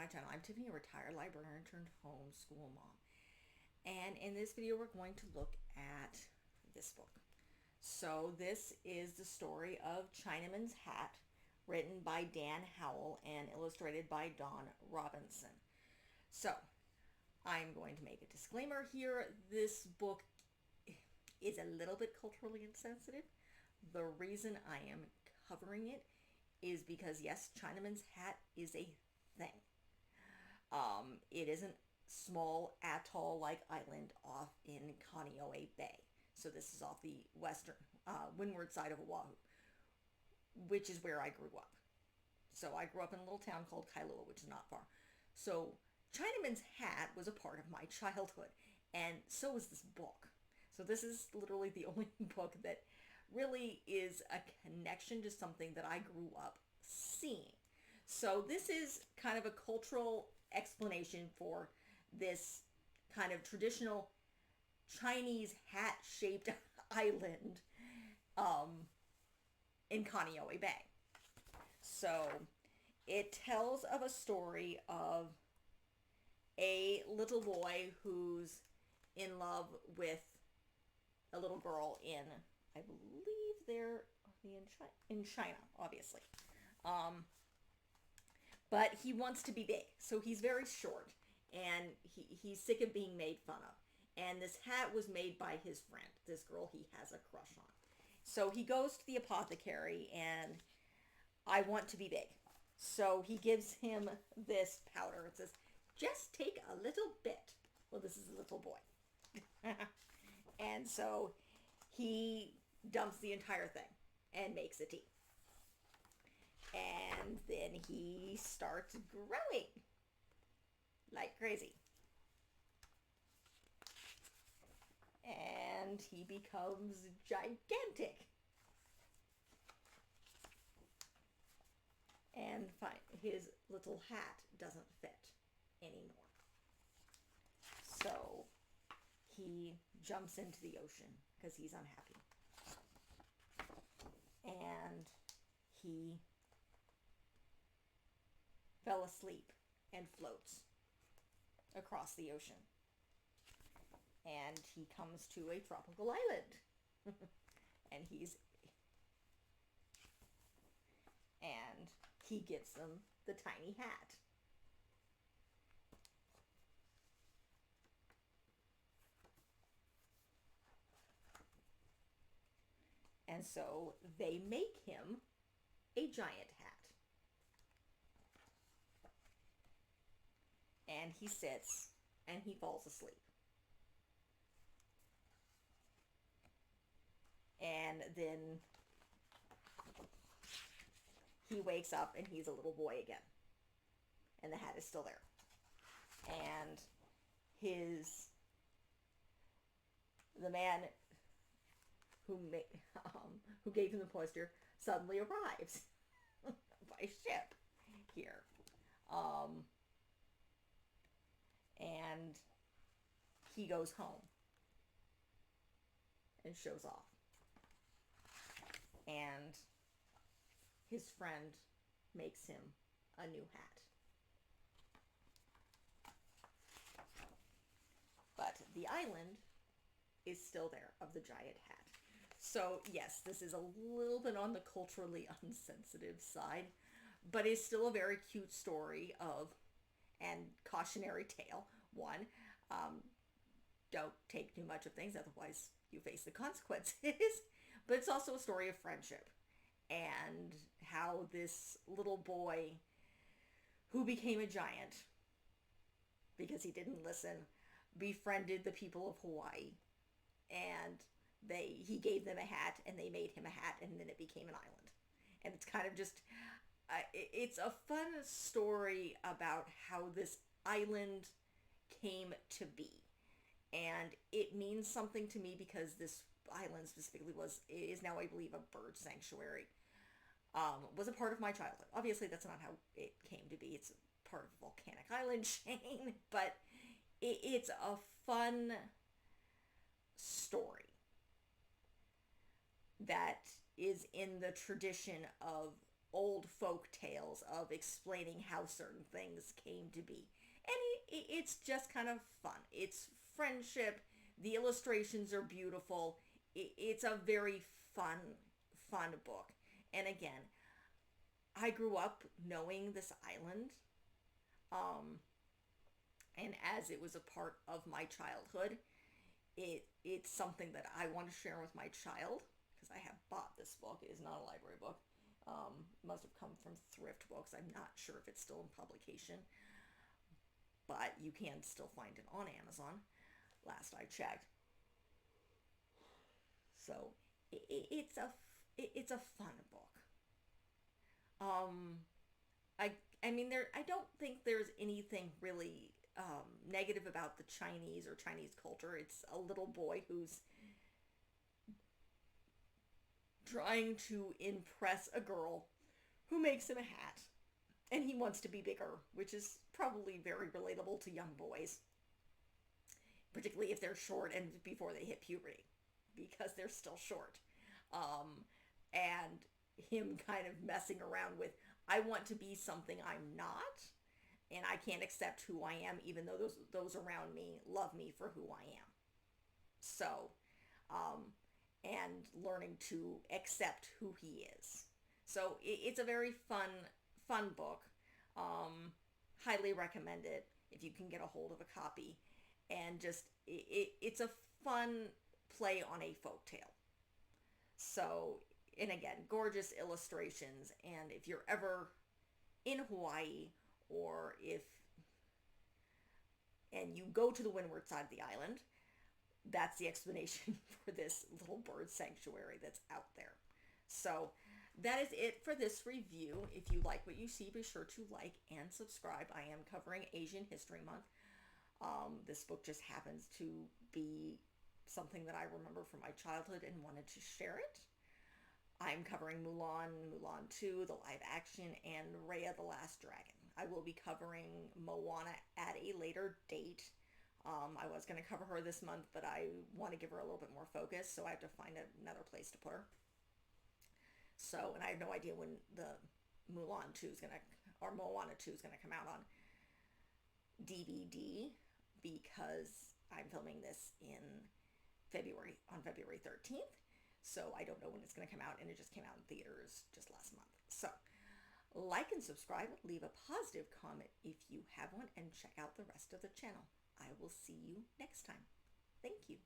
my channel. I'm Tiffany, a retired librarian turned homeschool mom. And in this video, we're going to look at this book. So this is the story of Chinaman's Hat, written by Dan Howell and illustrated by Don Robinson. So I'm going to make a disclaimer here. This book is a little bit culturally insensitive. The reason I am covering it is because, yes, Chinaman's Hat is a thing. It isn't small atoll-like island off in Kaneohe Bay. So this is off the western, windward side of Oahu, which is where I grew up. So I grew up in a little town called Kailua, which is not far. So Chinaman's Hat was a part of my childhood, and so was this book. So this is literally the only book that really is a connection to something that I grew up seeing. So this is kind of a cultural explanation for this kind of traditional Chinese hat-shaped island in Kaneohe Bay. So it tells of a story of a little boy who's in love with a little girl in, I believe they're in China, obviously. But he wants to be big, so he's very short, and he's sick of being made fun of. And this hat was made by his friend, this girl he has a crush on. So he goes to the apothecary, and I want to be big. So he gives him this powder. It says, just take a little bit. Well, this is a little boy. And so he dumps the entire thing and makes a tea. And then he starts growing like crazy. And he becomes gigantic. And his little hat doesn't fit anymore. So he jumps into the ocean because he's unhappy. And he fell asleep and floats across the ocean. And he comes to a tropical island. And he gives them the tiny hat. And so they make him a giant hat. And he sits and he falls asleep. And then he wakes up and he's a little boy again. And the hat is still there. And the man who gave him the poster suddenly arrives by ship here. And he goes home and shows off. And his friend makes him a new hat. But the island is still there of the giant hat. So yes, this is a little bit on the culturally unsensitive side, but it's still a very cute story and cautionary tale. One, don't take too much of things, otherwise you face the consequences. But it's also a story of friendship and how this little boy who became a giant because he didn't listen befriended the people of Hawaii, and he gave them a hat and they made him a hat, and then it became an island. And it's kind of just it's a fun story about how this island came to be. And it means something to me because this island specifically is now, I believe, a bird sanctuary. Was a part of my childhood. Obviously, that's not how it came to be. It's part of a volcanic island chain, but it's a fun story that is in the tradition of old folk tales of explaining how certain things came to be. And it's just kind of fun. It's friendship. The illustrations are beautiful. It's a very fun book. And again, I grew up knowing this island. Um, and as it was a part of my childhood, it's something that I want to share with my child because I have bought this book. It is not a library book. Must have come from thrift books. I'm not sure if it's still in publication, but you can still find it on Amazon. Last I checked. So it's a fun book. Um, I I mean I don't think there's anything really negative about the Chinese or Chinese culture. It's a little boy who's trying to impress a girl who makes him a hat, and he wants to be bigger, which is probably very relatable to young boys, particularly if they're short and before they hit puberty, because they're still short. And him kind of messing around with, I want to be something I'm not, and I can't accept who I am, even though those around me love me for who I am. So, and learning to accept who he is. So it's a very fun book. Highly recommend it if you can get a hold of a copy. And just it's a fun play on a folk tale. So, and again, gorgeous illustrations. And if you're ever in Hawaii, or if and you go to the windward side of the island, that's the explanation for this little bird sanctuary that's out there. So that is it for this review. If you like what you see, be sure to like and subscribe. I am covering Asian History Month. This book just happens to be something that I remember from my childhood and wanted to share it. I'm covering Mulan, Mulan 2, the live action, and Raya the Last Dragon. I will be covering Moana at a later date. I was going to cover her this month, but I want to give her a little bit more focus, so I have to find another place to put her. So, and I have no idea when the Mulan 2 is going to, or Moana 2 is going to come out on DVD, because I'm filming this on February 13th. So I don't know when it's going to come out, and it just came out in theaters just last month. So like and subscribe, leave a positive comment if you have one, and check out the rest of the channel. I will see you next time. Thank you.